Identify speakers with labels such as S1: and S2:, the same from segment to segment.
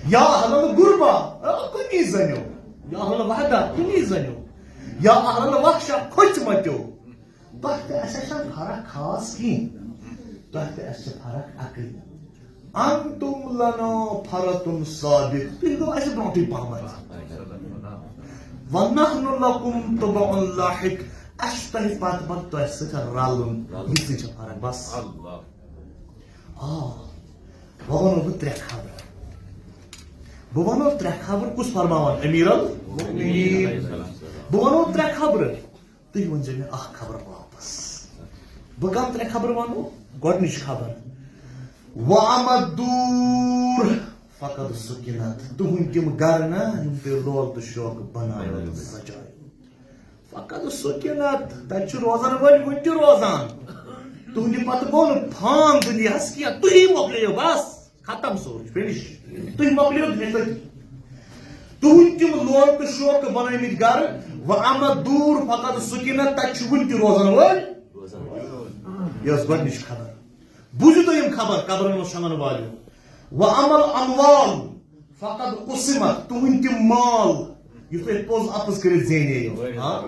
S1: یا اہل الغربہ کنی زنیو یا اہل الوحدہ کنی زنیو یا اہل الوحشہ کھوچ متیو تۄہہِ تہِ اَسہِ چھےٚ فرق خاص کِہیٖنۍ تۄہہِ تہِ اَسہِ چھِ فرق اَکٕے انتم لنا فرتن سابق تُہۍ گوٚو اَسہِ برونٛٹھٕے پہمتھ ونحن لکم تبع لاحق اَسہِ چھُ تۄہہِ پتہٕ پتہٕ تۄہہِ سۭتۍ رلُن یِژٕے چھِ فرق بس وۄنۍ ونو بہٕ ترٛےٚ خبرٕ بہٕ ونو ترٛےٚ خبرٕ کُس فرماوان امیر المؤمنین بہٕ ونو ترٛےٚ خبرٕ تُہۍ ؤنۍزیو مےٚ اکھ خبر واپس بہٕ کم ترٛےٚ خبرٕ ونو گۄڈنِچ خبر وَأَمَا الدُّورُ فقط سُکِنت تُہُنٛدۍ تِم گرٕ نا یِم تُہۍ لول تہٕ شوقہٕ بنایو تہٕ سجایو فقط سُکِنت تتہِ چھِ روزن وٲلۍ وُنہِ تہِ روزان تُہنٛدِ پتہٕ گوٚو نہٕ فام دُنیاہس کینٛہہ تُہی مۄکلٲیو بس ختم سورُے فِنِش تُہۍ مۄکلٲیو دُنیا تٔتی تُہنٛدۍ تِم لول تہٕ شوقہٕ بنٲومٕتۍ گرٕ وَأَمَا الدُّورُ فقط سُکِنت تتہِ چھِ وُنہِ تہِ روزن وٲلۍ یہِ ٲس گۄڈنِچ خبر بوٗزِو تُہۍ یِم خبر قبرن منٛز شۄنگن والیو وَأَمَا الْأَمْوَالُ فقط قُسِمت تُہنٛدۍ تِم مال یُس تُہۍ پوٚز اپُز کٔرِتھ زینییو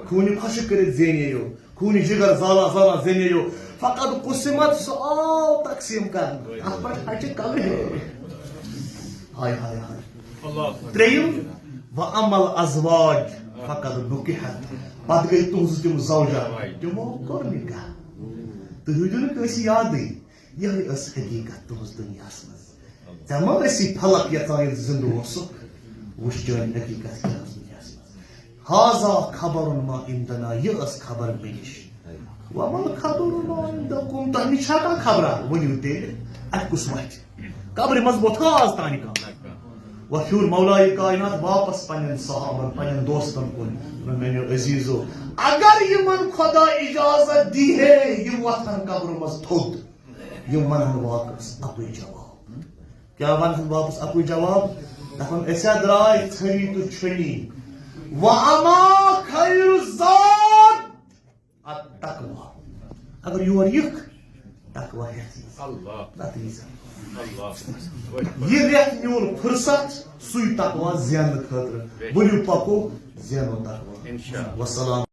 S1: خوٗنہِ خۄشِک کٔرِتھ زینییو خوٗنہِ جِگر زالان زالان زینییو فقط قُسِمت سُہ آو تقسیٖم کرنہٕ اتھ پٮ۪ٹھ ہچہِ کلہٕ ہاے ہاے ہاے ترٛیٚیِم وَأَمَا الْأَزْوَاجُ فقط نُکِحت پتہٕ گٔے تُہنٛزٕ تِم زوجہ تِمو کوٚر نِکاح تُہۍ روٗدِو نہٕ کٲنٛسہِ یادٕے یِہے ٲس حقیٖقت تُہنٛز دُنیاہس منٛز ژےٚ ما ٲسی پھلک یژھان ییٚلہِ زِندٕ اوسُکھ وٕچھ چٲنۍ حقیٖقت کیٛاہ ٲس دُنیاہس منٛز ہاذا خبرٌ ما عندنا یہِ ٲس خبر مےٚ نِش وَمَا الْخَبَرُ مَا عِندَكُمْ تۄہہِ نِش چھا کانٛہہ خبرا ؤنِو تیٚلہِ اَتہِ کُس وَتھِ قبرِ منٛز ووٚتھا آز تانۍ کانٛہہ وۄنۍ پھیوٗر مولایہِ کاینات واپس پننٮ۪ن صحابن پننٮ۪ن دوستن کُن میٲنیو عزیٖزو اگر یِمن خۄدا اِجازت دی ہے یِم وۄتھن قبرٕ منٛز تھوٚد یِم ونن واپس اَکُے جواب کیٛاہ ونن واپس اَکُے جواب دپن أسۍ درٛاے ژھٔری تہٕ چھٔنی وَأَمَا خَيْرُ الزَّادِ التَّقْوَى اگر یور یِکھ تقویٰ ہٮ۪تھ نتہٕ یی زن یہِ رٮ۪تھ میون فُرصت سُے تقویٰ زیننہٕ خٲطرٕ ؤلِو پکو زینو تقویٰ وسلام